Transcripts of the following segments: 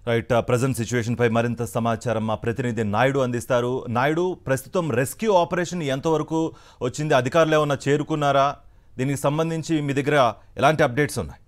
Right present situation పై మరింత సమాచారం మా ప్రతినిధి నాయుడు అందిస్తారు. నాయుడు, ప్రస్తుతం రెస్క్యూ ఆపరేషన్ ఎంతవరకు వచ్చింది? అధికారులు ఏమన్నా చేరుకున్నారా? దీనికి సంబంధించి మీ దగ్గర ఎలాంటి అప్డేట్స్ ఉన్నాయి?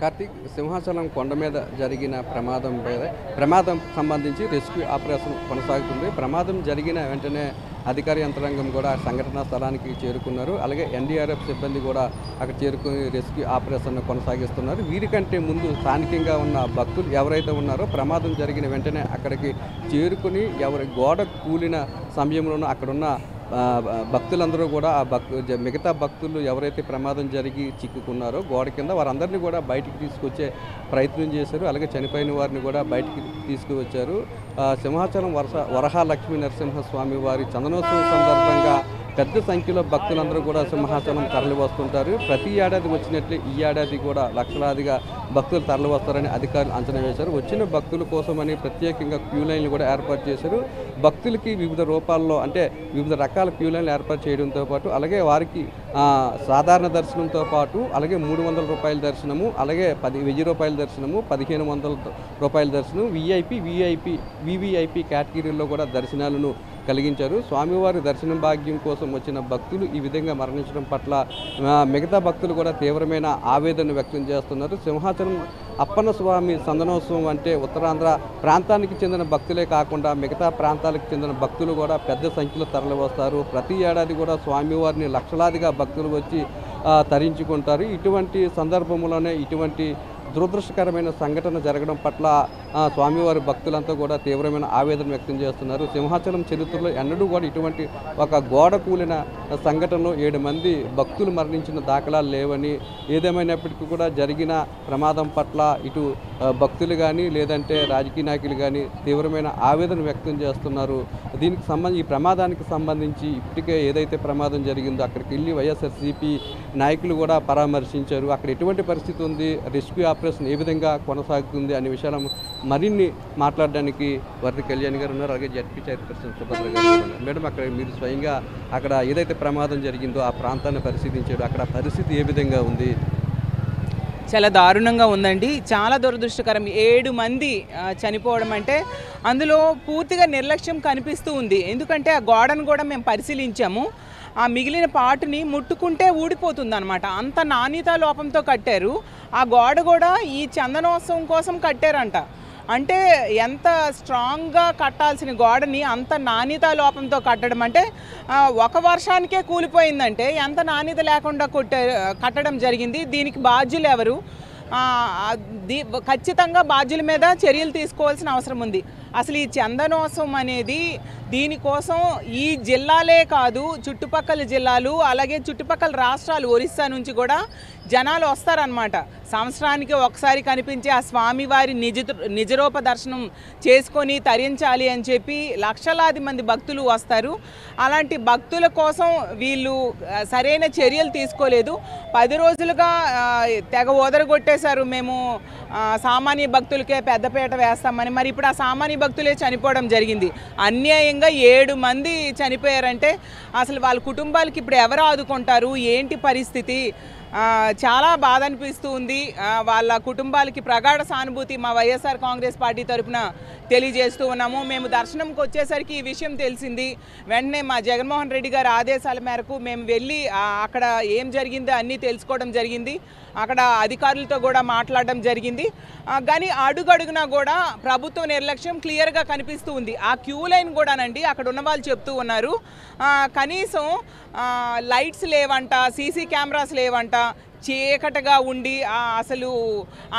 కార్తీక్, సింహాచలం కొండ మీద జరిగిన ప్రమాదం సంబంధించి రెస్క్యూ ఆపరేషన్ కొనసాగుతుంది. ప్రమాదం జరిగిన వెంటనే అధికార యంత్రాంగం కూడా సంఘటనా స్థలానికి చేరుకున్నారు. అలాగే ఎన్డీఆర్ఎఫ్ సిబ్బంది కూడా అక్కడ చేరుకుని రెస్క్యూ ఆపరేషన్ కొనసాగిస్తున్నారు. వీరికంటే ముందు స్థానికంగా ఉన్న భక్తులు ఎవరైతే ఉన్నారో ప్రమాదం జరిగిన వెంటనే అక్కడికి చేరుకుని ఎవరి గోడ కూలిన సమయంలోనూ అక్కడున్న భక్తులందరూ కూడా మిగతా భక్తులు ఎవరైతే ప్రమాదం జరిగి చిక్కుకున్నారో గోడ కింద వారందరినీ కూడా బయటికి తీసుకొచ్చే ప్రయత్నం చేశారు. అలాగే చనిపోయిన వారిని కూడా బయటికి తీసుకువచ్చారు. సింహాచలం వరహాలక్ష్మీ నరసింహస్వామి వారి చందనోత్సవం సందర్భంగా పెద్ద సంఖ్యలో భక్తులందరూ కూడా సింహాచలం తరలి వస్తుంటారు. ప్రతి ఏడాది వచ్చినట్లే ఈ ఏడాది కూడా లక్షలాదిగా భక్తులు తరలి వస్తారని అధికారులు అంచనా వేశారు. వచ్చిన భక్తుల కోసమని ప్రత్యేకంగా క్యూ లైన్లు కూడా ఏర్పాటు చేశారు. భక్తులకి వివిధ రూపాల్లో అంటే వివిధ రకాల క్యూ లైన్లు ఏర్పాటు చేయడంతో పాటు అలాగే వారికి సాధారణ దర్శనంతో పాటు అలాగే 300 రూపాయల దర్శనము, అలాగే 1000 రూపాయల దర్శనము, 1500 రూపాయల దర్శనం, వివిఐపి కేటగిరీల్లో కూడా దర్శనాలను కలిగించారు. స్వామివారి దర్శనం భాగ్యం కోసం వచ్చిన భక్తులు ఈ విధంగా మరణించడం పట్ల మిగతా భక్తులు కూడా తీవ్రమైన ఆవేదన వ్యక్తం చేస్తున్నారు. సింహాచలం అప్పన్న స్వామి సందనోత్సవం అంటే ఉత్తరాంధ్ర ప్రాంతానికి చెందిన భక్తులే కాకుండా మిగతా ప్రాంతాలకు చెందిన భక్తులు కూడా పెద్ద సంఖ్యలో తరలి వస్తారు. ప్రతి ఏడాది కూడా స్వామివారిని లక్షలాదిగా భక్తులు వచ్చి తరించుకుంటారు. ఇటువంటి సందర్భంలోనే ఇటువంటి దురదృష్టకరమైన సంఘటన జరగడం పట్ల స్వామివారి భక్తులంతా కూడా తీవ్రమైన ఆవేదన వ్యక్తం చేస్తున్నారు. సింహాచలం చరిత్రలో ఎన్నడూ కూడా ఇటువంటి ఒక గోడ కూలిన సంఘటనలో 7 మంది భక్తులు మరణించిన దాఖలాలు లేవని, ఏదేమైనప్పటికీ కూడా జరిగిన ప్రమాదం పట్ల ఇటు భక్తులు కానీ లేదంటే రాజకీయ నాయకులు కానీ తీవ్రమైన ఆవేదన వ్యక్తం చేస్తున్నారు. దీనికి ఈ ప్రమాదానికి సంబంధించి ఇప్పటికే ఏదైతే ప్రమాదం జరిగిందో అక్కడికి వెళ్ళి వైఎస్ఆర్సీపీ నాయకులు కూడా పరామర్శించారు. అక్కడ ఎటువంటి పరిస్థితి ఉంది, రెస్క్యూ ఆపరేషన్ ఏ విధంగా కొనసాగుతుంది అనే విషయాలు మరిన్ని మాట్లాడడానికి వర్తి కళ్యాణ్ గారు ఉన్నారు. అలాగే జడ్పీ చైర్పర్సన్ సుభద్ర గారు ఉన్నారు. మేడం, అక్కడ మీరు స్వయంగా అక్కడ ఏదైతే ప్రమాదం జరిగిందో ఆ ప్రాంతాన్ని పరిశీలించారు. అక్కడ పరిస్థితి ఏ విధంగా ఉంది? చాలా దారుణంగా ఉందండి. చాలా దురదృష్టకరం. 7 మంది చనిపోవడం అంటే అందులో పూర్తిగా నిర్లక్ష్యం కనిపిస్తూ ఉంది. ఎందుకంటే ఆ గోడను కూడా మేము పరిశీలించాము. ఆ మిగిలిన పాటుని ముట్టుకుంటే ఊడిపోతుంది అనమాట. అంత నాణ్యతా లోపంతో కట్టారు. ఆ గోడ కూడా ఈ చందనోత్సవం కోసం కట్టారంట. అంటే ఎంత స్ట్రాంగ్గా కట్టాల్సిన గోడని అంత నాణ్యతా లోపంతో కట్టడం అంటే ఒక వర్షానికే కూలిపోయిందంటే ఎంత నాణ్యత లేకుండా కట్టడం జరిగింది. దీనికి బాధ్యులు ఎవరు? ఖచ్చితంగా బాధ్యుల మీద చర్యలు తీసుకోవాల్సిన అవసరం ఉంది. అసలు ఈ చందనోత్సవం అనేది దీనికోసం ఈ జిల్లాలే కాదు, చుట్టుపక్కల జిల్లాలు అలాగే చుట్టుపక్కల రాష్ట్రాలు ఒరిస్సా నుంచి కూడా జనాలు వస్తారనమాట. సంవత్సరానికి ఒకసారి కనిపించే ఆ స్వామివారి నిజరూప దర్శనం చేసుకొని తరించాలి అని చెప్పి లక్షలాది మంది భక్తులు వస్తారు. అలాంటి భక్తుల కోసం వీళ్ళు సరైన చర్యలు తీసుకోలేదు. 10 రోజులుగా తెగ ఓదరగొట్టేశారు. మేము సామాన్య భక్తులకే పెద్దపీట వేస్తామని. మరి ఇప్పుడు ఆ సామాన్య భక్తులే చనిపోవడం జరిగింది. అన్యాయంగా 7 మంది చనిపోయారంటే అసలు వాళ్ళ కుటుంబాలకి ఇప్పుడు ఎవరు ఆదుకుంటారు? ఏంటి పరిస్థితి? చాలా బాధ అనిపిస్తూ ఉంది. వాళ్ళ కుటుంబాలకి ప్రగాఢ సానుభూతి మా వైఎస్ఆర్ కాంగ్రెస్ పార్టీ తరఫున తెలియజేస్తూ ఉన్నాము. మేము దర్శనంకి వచ్చేసరికి ఈ విషయం తెలిసింది. వెంటనే మా జగన్మోహన్ రెడ్డి గారి ఆదేశాల మేరకు మేము వెళ్ళి అక్కడ ఏం జరిగిందో అన్నీ తెలుసుకోవడం జరిగింది. అక్కడ అధికారులతో కూడా మాట్లాడడం జరిగింది. కానీ అడుగడుగునా కూడా ప్రభుత్వ నిర్లక్ష్యం క్లియర్గా కనిపిస్తూ ఉంది. ఆ క్యూ లైన్ కూడానండి అక్కడ ఉన్న వాళ్ళు చెప్తూ ఉన్నారు, కనీసం లైట్స్ లేవంట, సీసీ కెమెరాస్ లేవంట, చీకటగా ఉండి అసలు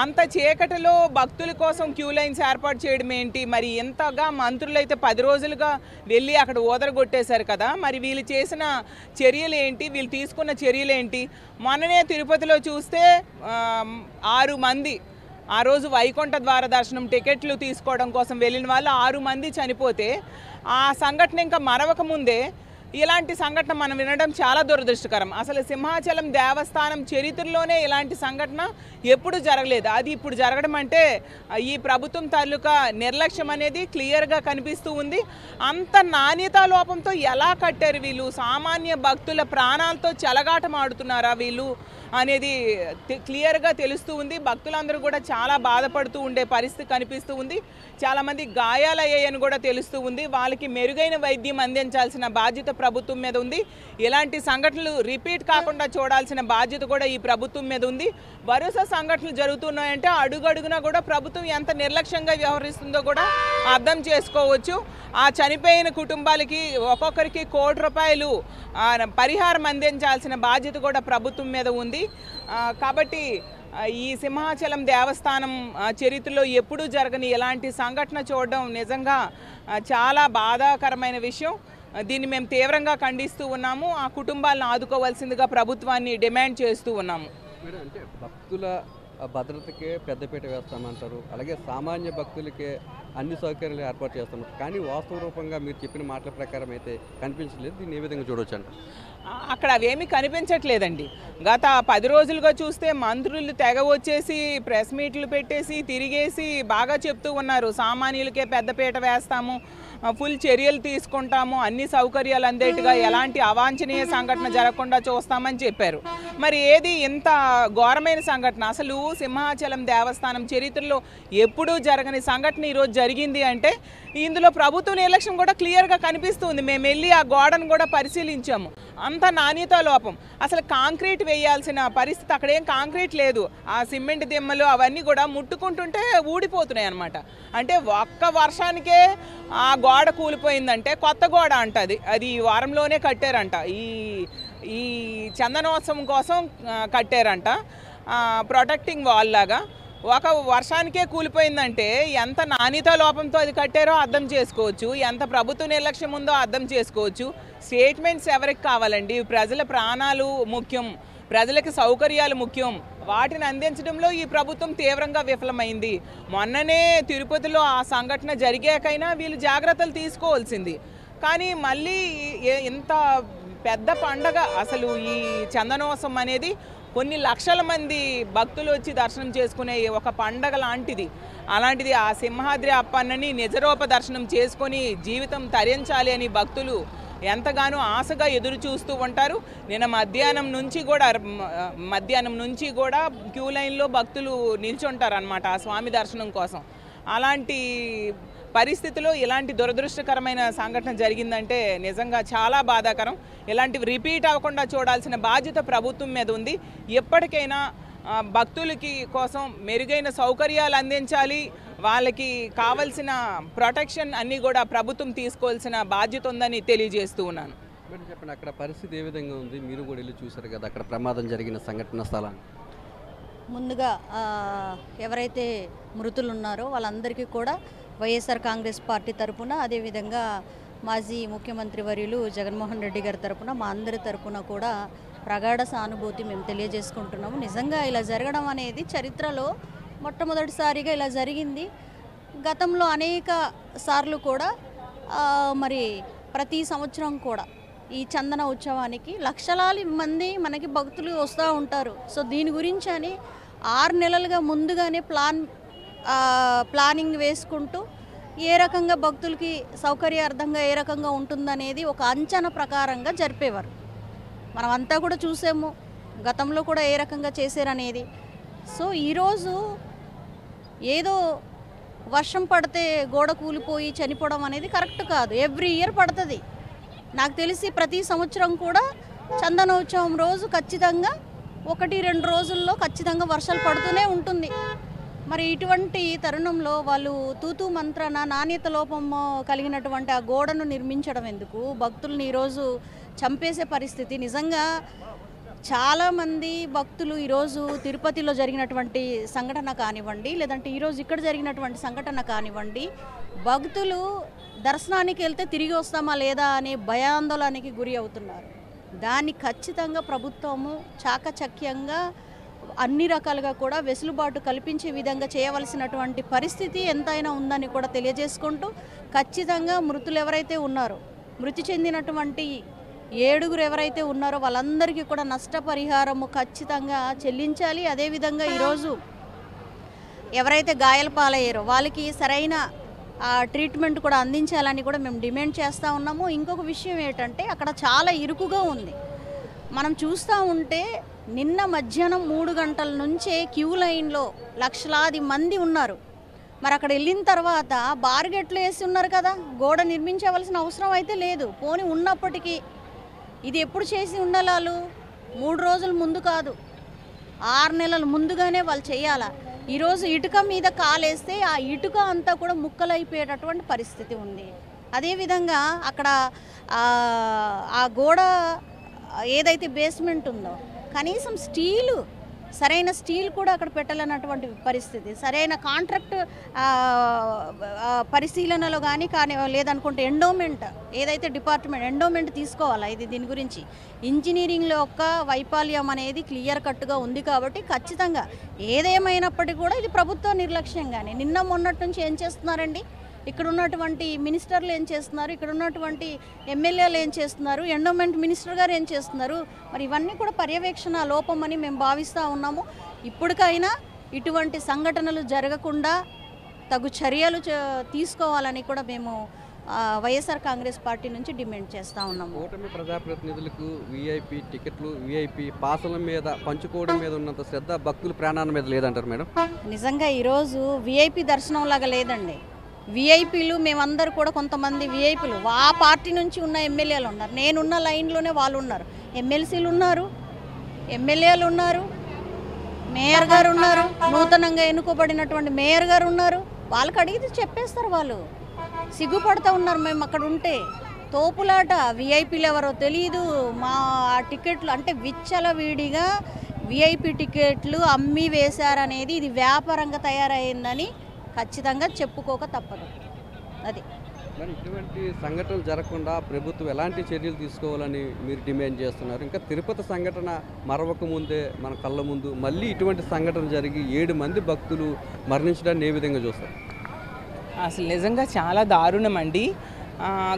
అంత చీకటిలో భక్తుల కోసం క్యూ లైన్స్ ఏర్పాటు చేయడం ఏంటి? మరి ఎంతగా మంత్రులు అయితే 10 రోజులుగా వెళ్ళి అక్కడ ఓదరగొట్టేశారు కదా. మరి వీళ్ళు చేసిన చర్యలు ఏంటి? వీళ్ళు తీసుకున్న చర్యలు ఏంటి? మొన్ననే తిరుపతిలో చూస్తే 6 మంది ఆ రోజు వైకుంఠ ద్వార దర్శనం టికెట్లు తీసుకోవడం కోసం వెళ్ళిన వాళ్ళు 6 మంది చనిపోతే ఆ సంఘటన ఇంకా మరవక ముందే ఇలాంటి సంఘటన మనం వినడం చాలా దురదృష్టకరం. అసలు సింహాచలం దేవస్థానం చరిత్రలోనే ఇలాంటి సంఘటన ఎప్పుడు జరగలేదు. అది ఇప్పుడు జరగడం అంటే ఈ ప్రభుత్వం తాలూకా నిర్లక్ష్యం అనేది క్లియర్గా కనిపిస్తూ ఉంది. అంత నాణ్యతా లోపంతో ఎలా కట్టారు వీళ్ళు? సామాన్య భక్తుల ప్రాణాలతో చెలగాటమాడుతున్నారా వీళ్ళు? అనేది క్లియర్గా తెలుస్తూ ఉంది. భక్తులందరూ కూడా చాలా బాధపడుతూ ఉండే పరిస్థితి కనిపిస్తూ ఉంది. చాలామంది గాయాలయ్యాయని కూడా తెలుస్తూ ఉంది. వాళ్ళకి మెరుగైన వైద్యం అందించాల్సిన బాధ్యత ప్రభుత్వం మీద ఉంది. ఇలాంటి సంఘటనలు రిపీట్ కాకుండా చూడాల్సిన బాధ్యత కూడా ఈ ప్రభుత్వం మీద ఉంది. వరుస సంఘటనలు జరుగుతున్నాయంటే అడుగడుగునా కూడా ప్రభుత్వం ఎంత నిర్లక్ష్యంగా వ్యవహరిస్తుందో కూడా అర్థం చేసుకోవచ్చు. ఆ చనిపోయిన కుటుంబాలకి ఒక్కొక్కరికి ₹1 కోటి పరిహారం అందించాల్సిన బాధ్యత కూడా ప్రభుత్వం మీద ఉంది. కాబట్టి ఈ సింహాచలం దేవస్థానం చరిత్రలో ఎప్పుడూ జరగని ఎలాంటి సంఘటన చూడడం నిజంగా చాలా బాధాకరమైన విషయం. దీన్ని మేము తీవ్రంగా ఖండిస్తూ ఉన్నాము. ఆ కుటుంబాలను ఆదుకోవాల్సిందిగా ప్రభుత్వాన్ని డిమాండ్ చేస్తూ ఉన్నాము. మేడం, అంటే భక్తుల భద్రతకే పెద్దపీట వేస్తామంటారు, అలాగే సామాన్య భక్తులకే అన్ని సౌకర్యాలు ఏర్పాటు చేస్తామంటారు. కానీ వాస్తవ రూపంగా మీరు చెప్పిన మాటల ప్రకారం అయితే కనిపించలేదు. దీన్ని ఏ విధంగా చూడవచ్చు అంట? అక్కడ అవేమీ కనిపించట్లేదండి. గత 10 రోజులుగా చూస్తే మంత్రులు తెగ వచ్చేసి ప్రెస్ మీట్లు పెట్టేసి తిరిగేసి బాగా చెప్తూ ఉన్నారు. సామాన్యులకే పెద్దపీట వేస్తాము, ఫుల్ చర్యలు తీసుకుంటాము, అన్ని సౌకర్యాలు అందేట్టుగా ఎలాంటి అవాంఛనీయ సంఘటన జరగకుండా చూస్తామని చెప్పారు. మరి ఏది ఇంత ఘోరమైన సంఘటన? అసలు సింహాచలం దేవస్థానం చరిత్రలో ఎప్పుడూ జరగని సంఘటన ఈరోజు జరిగింది అంటే ఇందులో ప్రభుత్వ నిర్లక్ష్యం కూడా క్లియర్గా కనిపిస్తుంది. మేము వెళ్ళి ఆ గోడను కూడా పరిశీలించాము. అంత నాణ్యత లోపం. అసలు కాంక్రీట్ వేయాల్సిన పరిస్థితి, అక్కడేం కాంక్రీట్ లేదు. ఆ సిమెంట్ దిమ్మలు అవన్నీ కూడా ముట్టుకుంటుంటే ఊడిపోతున్నాయి అన్నమాట. అంటే ఒక్క వర్షానికే ఆ గోడ కూలిపోయిందంటే కొత్త గోడ అంట. అది ఈ వారంలోనే కట్టారంట. ఈ చందనోత్సవం కోసం కట్టారంట, ప్రొటెక్టింగ్ వాల్ లాగా. ఒక వర్షానికే కూలిపోయిందంటే ఎంత నాణ్యత లోపంతో అది కట్టారో అర్థం చేసుకోవచ్చు, ఎంత ప్రభుత్వ నిర్లక్ష్యం ఉందో అర్థం చేసుకోవచ్చు. స్టేట్మెంట్స్ ఎవరికి కావాలండి? ప్రజల ప్రాణాలు ముఖ్యం, ప్రజలకు సౌకర్యాలు ముఖ్యం. వాటిని అందించడంలో ఈ ప్రభుత్వం తీవ్రంగా విఫలమైంది. మొన్ననే తిరుపతిలో ఆ సంఘటన జరిగాకైనా వీళ్ళు జాగ్రత్తలు తీసుకోవాల్సింది. కానీ మళ్ళీ ఇంత పెద్ద పండగ, అసలు ఈ చందనోత్సవం అనేది కొన్ని లక్షల మంది భక్తులు వచ్చి దర్శనం చేసుకునే ఒక పండగ లాంటిది. అలాంటిది ఆ సింహాద్రి అప్పన్నని నిజరూప దర్శనం చేసుకొని జీవితం తరించాలి అని భక్తులు ఎంతగానో ఆశగా ఎదురు చూస్తూ ఉంటారు. నిన్న మధ్యాహ్నం నుంచి కూడా క్యూ లైన్లో భక్తులు నిల్చుంటారు అన్నమాట ఆ స్వామి దర్శనం కోసం. అలాంటి పరిస్థితిలో ఇలాంటి దురదృష్టకరమైన సంఘటన జరిగిందంటే నిజంగా చాలా బాధాకరం. ఇలాంటివి రిపీట్ అవ్వకుండా చూడాల్సిన బాధ్యత ప్రభుత్వం మీద ఉంది. ఎప్పటికైనా భక్తులకి కోసం మెరుగైన సౌకర్యాలు అందించాలి. వాళ్ళకి కావలసిన ప్రొటెక్షన్ అన్నీ కూడా ప్రభుత్వం తీసుకోవాల్సిన బాధ్యత ఉందని తెలియజేస్తూ ఉన్నాను. మేడం, చెప్పండి, అక్కడ పరిస్థితి ఏ విధంగా ఉంది? మీరు కూడా వెళ్ళి చూశారు కదా అక్కడ ప్రమాదం జరిగిన సంఘటన స్థలాన్ని. ముందుగా ఎవరైతే మృతులు ఉన్నారో వాళ్ళందరికీ కూడా వైఎస్ఆర్ కాంగ్రెస్ పార్టీ తరపున, అదేవిధంగా మాజీ ముఖ్యమంత్రి వర్యులు జగన్మోహన్ రెడ్డి గారి తరపున, మా అందరి తరపున కూడా ప్రగాఢ సానుభూతి మేము తెలియజేసుకుంటున్నాము. నిజంగా ఇలా జరగడం అనేది చరిత్రలో మొట్టమొదటిసారిగా ఇలా జరిగింది. గతంలో అనేక సార్లు కూడా మరి ప్రతి సంవత్సరం కూడా ఈ చందన ఉత్సవానికి లక్షలాది మంది మనకి భక్తులు వస్తూ ఉంటారు. సో దీని గురించి అని 6 నెలలుగా ముందుగానే ప్లానింగ్ వేసుకుంటూ ఏ రకంగా భక్తులకి సౌకర్యార్థంగా ఏ రకంగా ఉంటుందనేది ఒక అంచనా ప్రకారంగా జరిపేవారు. మనం అంతా కూడా చూసాము గతంలో కూడా ఏ రకంగా చేశారనేది. సో ఈరోజు ఏదో వర్షం పడితే గోడ కూలిపోయి చనిపోవడం అనేది కరెక్ట్ కాదు. ఎవ్రీ ఇయర్ పడుతుంది. నాకు తెలిసి ప్రతి సంవత్సరం కూడా చందనోత్సవం రోజు ఖచ్చితంగా 1-2 రోజుల్లో ఖచ్చితంగా వర్షాలు పడుతూనే ఉంటుంది. మరి ఇటువంటి తరుణంలో వాళ్ళు తూతూ మంత్రాన నాణ్యత లోపం కలిగినటువంటి ఆ గోడను నిర్మించడం ఎందుకు? భక్తుల్ని ఈరోజు చంపేసే పరిస్థితి. నిజంగా చాలామంది భక్తులు ఈరోజు తిరుపతిలో జరిగినటువంటి సంఘటన కానివ్వండి, లేదంటే ఈరోజు ఇక్కడ జరిగినటువంటి సంఘటన కానివ్వండి, భక్తులు దర్శనానికి వెళ్తే తిరిగి వస్తామా లేదా అనే భయాందోళనకి గురి అవుతున్నారు. దాన్ని ఖచ్చితంగా ప్రభుత్వము చాకచక్యంగా అన్ని రకాలుగా కూడా వెసులుబాటు కల్పించే విధంగా చేయవలసినటువంటి పరిస్థితి ఎంతైనా ఉందని కూడా తెలియజేసుకుంటూ, ఖచ్చితంగా మృతులు ఎవరైతే ఉన్నారో, మృతి చెందినటువంటి 7 ఎవరైతే ఉన్నారో వాళ్ళందరికీ కూడా నష్టపరిహారము ఖచ్చితంగా చెల్లించాలి. అదేవిధంగా ఈరోజు ఎవరైతే గాయాల పాలయ్యారో వాళ్ళకి సరైన ట్రీట్మెంట్ కూడా అందించాలని కూడా మేము డిమాండ్ చేస్తూ ఉన్నాము. ఇంకొక విషయం ఏంటంటే అక్కడ చాలా ఇరుకుగా ఉంది. మనం చూస్తూ ఉంటే నిన్న మధ్యాహ్నం 3 గంటల నుంచే క్యూ లైన్లో లక్షలాది మంది ఉన్నారు. మరి అక్కడ వెళ్ళిన తర్వాత బార్గెట్లు వేసి ఉన్నారు కదా, గోడ నిర్మించవలసిన అవసరం అయితే లేదు. పోనీ ఉన్నప్పటికీ ఇది ఎప్పుడు చేసి ఉండాలి? వాళ్ళు 3 రోజుల ముందు కాదు, 6 నెలల ముందుగానే వాళ్ళు చేయాలా. ఈరోజు ఇటుక మీద కాలేస్తే ఆ ఇటుక అంతా కూడా ముక్కలైపోయేటటువంటి పరిస్థితి ఉంది. అదేవిధంగా అక్కడ ఆ గోడ ఏదైతే బేస్మెంట్ ఉందో కనీసం సరైన స్టీల్ కూడా అక్కడ పెట్టలేనటువంటి పరిస్థితి. సరైన కాంట్రాక్ట్ పరిశీలనలో కానీ లేదనుకుంటే ఎండోమెంట్ ఏదైతే డిపార్ట్మెంట్ ఎండోమెంట్ తీసుకోవాలా ఇది దీని గురించి. ఇంజనీరింగ్లో యొక్క వైఫల్యం అనేది క్లియర్ కట్గా ఉంది. కాబట్టి ఖచ్చితంగా ఏదేమైనప్పటికీ కూడా ఇది ప్రభుత్వ నిర్లక్ష్యంగానే. నిన్న మొన్నటి నుంచి ఏం చేస్తున్నారండి, ఇక్కడ ఉన్నటువంటి మినిస్టర్లు ఏం చేస్తున్నారు, ఇక్కడ ఉన్నటువంటి ఎమ్మెల్యేలు ఏం చేస్తున్నారు, ఎండోమెంట్ మినిస్టర్ గారు ఏం చేస్తున్నారు? మరి ఇవన్నీ కూడా పర్యవేక్షణ లోపం అని మేము భావిస్తూ ఉన్నాము. ఇప్పటికైనా ఇటువంటి సంఘటనలు జరగకుండా తగు చర్యలు తీసుకోవాలని కూడా మేము వైఎస్ఆర్ కాంగ్రెస్ పార్టీ నుంచి డిమాండ్ చేస్తూ ఉన్నాము. కూటమి ప్రజాప్రతినిధులకు వీఐపీ టికెట్లు, వీఐపీ పాసుల మీద పంచుకోవడం మీద ఉన్నంత శ్రద్ధ భక్తుల ప్రాణాల మీద లేదంటారు మేడం? నిజంగా ఈరోజు వీఐపీ దర్శనం లాగా లేదండి. వీఐపీలు మేమందరూ కూడా కొంతమంది వీఐపీలు ఆ పార్టీ నుంచి ఉన్న ఎమ్మెల్యేలు ఉన్నారు. నేనున్న లైన్లోనే వాళ్ళు ఉన్నారు, ఎమ్మెల్సీలు ఉన్నారు, ఎమ్మెల్యేలు ఉన్నారు, మేయర్ గారు ఉన్నారు, నూతనంగా ఎన్నుకోబడినటువంటి మేయర్ గారు ఉన్నారు. వాళ్ళకి అడిగితే చెప్పేస్తారు. వాళ్ళు సిగ్గుపడుతూ ఉన్నారు. మేము అక్కడ ఉంటే తోపులాట, వీఐపీలు ఎవరో తెలియదు. మా టికెట్లు అంటే విచ్చలవిడిగా వీఐపీ టికెట్లు అమ్మి వేశారనేది ఇది వ్యాపారంగా తయారైందని ఖచ్చితంగా చెప్పుకోక తప్పదు. అది మరి ఇటువంటి సంఘటనలు జరగకుండా ప్రభుత్వం ఎలాంటి చర్యలు తీసుకోవాలని మీరు డిమాండ్ చేస్తున్నారు? ఇంకా తిరుపతి సంఘటన మరవక ముందే మన కళ్ళ ముందు మళ్ళీ ఇటువంటి సంఘటన జరిగి 7 మంది భక్తులు మరణించడాన్ని ఏ విధంగా చూస్తారు? అసలు నిజంగా చాలా దారుణం అండి.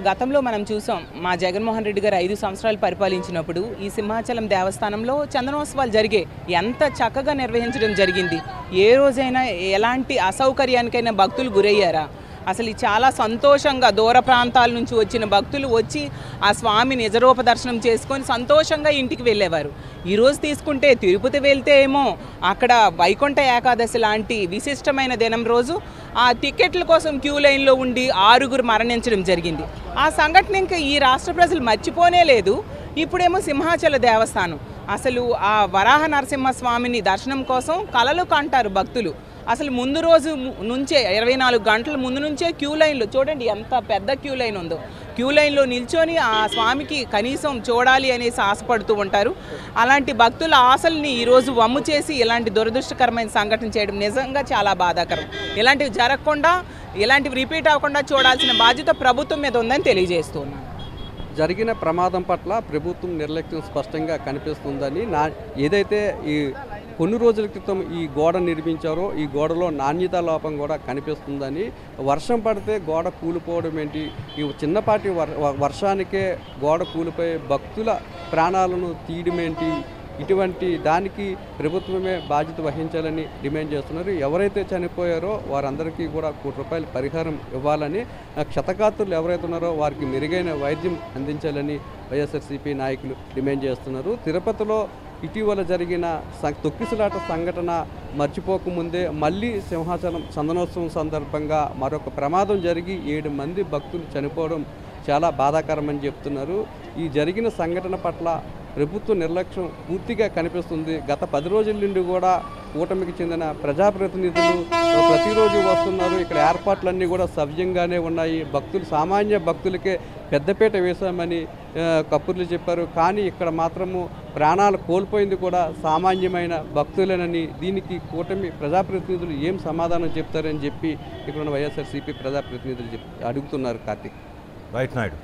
గతంలో మనం చూసాం, మా జగన్మోహన్ రెడ్డి గారు 5 సంవత్సరాలు పరిపాలించినప్పుడు ఈ సింహాచలం దేవస్థానంలో చందనోత్సవాలు జరిగే ఎంత చక్కగా నిర్వహించడం జరిగింది. ఏ రోజైనా ఎలాంటి అసౌకర్యానికైనా భక్తులు గురయ్యారా? అసలు చాలా సంతోషంగా దూర ప్రాంతాల నుంచి వచ్చిన భక్తులు వచ్చి ఆ స్వామి నిజరూప దర్శనం చేసుకొని సంతోషంగా ఇంటికి వెళ్ళేవారు. ఈరోజు తీసుకుంటే తిరుపతి వెళ్తే ఏమో అక్కడ వైకుంఠ ఏకాదశి లాంటి విశిష్టమైన దినం రోజు ఆ టికెట్ల కోసం క్యూ లైన్లో ఉండి 6 మరణించడం జరిగింది. ఆ సంఘటన ఇంకా ఈ రాష్ట్ర ప్రజలు మర్చిపోనే లేదు. ఇప్పుడేమో సింహాచల దేవస్థానం అసలు ఆ వరాహ నరసింహస్వామిని దర్శనం కోసం కలలు కంటారు భక్తులు. అసలు ముందు రోజు నుంచే 24 గంటల ముందు నుంచే క్యూ లైన్లో చూడండి ఎంత పెద్ద క్యూ లైన్ ఉందో. క్యూ లైన్లో నిల్చొని ఆ స్వామికి కనీసం చూడాలి అనేసి ఆశపడుతూ ఉంటారు. అలాంటి భక్తుల ఆశల్ని ఈరోజు వమ్ము చేసి ఇలాంటి దురదృష్టకరమైన సంఘటన చేయడం నిజంగా చాలా బాధాకరం. ఇలాంటివి జరగకుండా, ఇలాంటివి రిపీట్ అవ్వకుండా చూడాల్సిన బాధ్యత ప్రభుత్వం మీద ఉందని తెలియజేస్తున్నాను. జరిగిన ప్రమాదం పట్ల ప్రభుత్వం నిర్లక్ష్యం స్పష్టంగా కనిపిస్తుందని ఏదైతే ఈ కొన్ని రోజుల క్రితం ఈ గోడ నిర్మించారో ఈ గోడలో నాణ్యతా లోపం కూడా కనిపిస్తుందని, వర్షం పడితే గోడ కూలిపోవడం ఏంటి, ఈ చిన్నపాటి వర్షానికే గోడ కూలిపోయే భక్తుల ప్రాణాలను తీయడం ఏంటి, ఇటువంటి దానికి ప్రభుత్వమే బాధ్యత వహించాలని డిమాండ్ చేస్తున్నారు. ఎవరైతే చనిపోయారో వారందరికీ కూడా ₹1 పరిహారం ఇవ్వాలని, క్షతగాత్రులు ఎవరైతే ఉన్నారో వారికి మెరుగైన వైద్యం అందించాలని వైఎస్ఆర్సీపీ నాయకులు డిమాండ్ చేస్తున్నారు. తిరుపతిలో ఇటీవల జరిగిన తొక్కిసలాట సంఘటన మర్చిపోకముందే మళ్ళీ సింహాచలం చందనోత్సవం సందర్భంగా మరొక ప్రమాదం జరిగి 7 మంది భక్తులు చనిపోవడం చాలా బాధాకరమని చెప్తున్నారు. ఈ జరిగిన సంఘటన పట్ల ప్రభుత్వ నిర్లక్ష్యం పూర్తిగా కనిపిస్తుంది. గత 10 రోజుల నుండి కూడా కూటమికి చెందిన ప్రజాప్రతినిధులు ప్రతిరోజు వస్తున్నారు. ఇక్కడ ఏర్పాట్లన్నీ కూడా సవ్యంగానే ఉన్నాయి. సామాన్య భక్తులకే పెద్దపీట వేశామని కబుర్లు చెప్పారు. కానీ ఇక్కడ మాత్రము ప్రాణాలు కోల్పోయింది కూడా సామాన్యమైన భక్తులేనని, దీనికి కూటమి ప్రజాప్రతినిధులు ఏం సమాధానం చెప్తారని చెప్పి ఇక్కడ ఉన్న వైఎస్ఆర్సీపీ ప్రజాప్రతినిధులు అడుగుతున్నారు. కార్తీక్. రైట్ నాయుడు.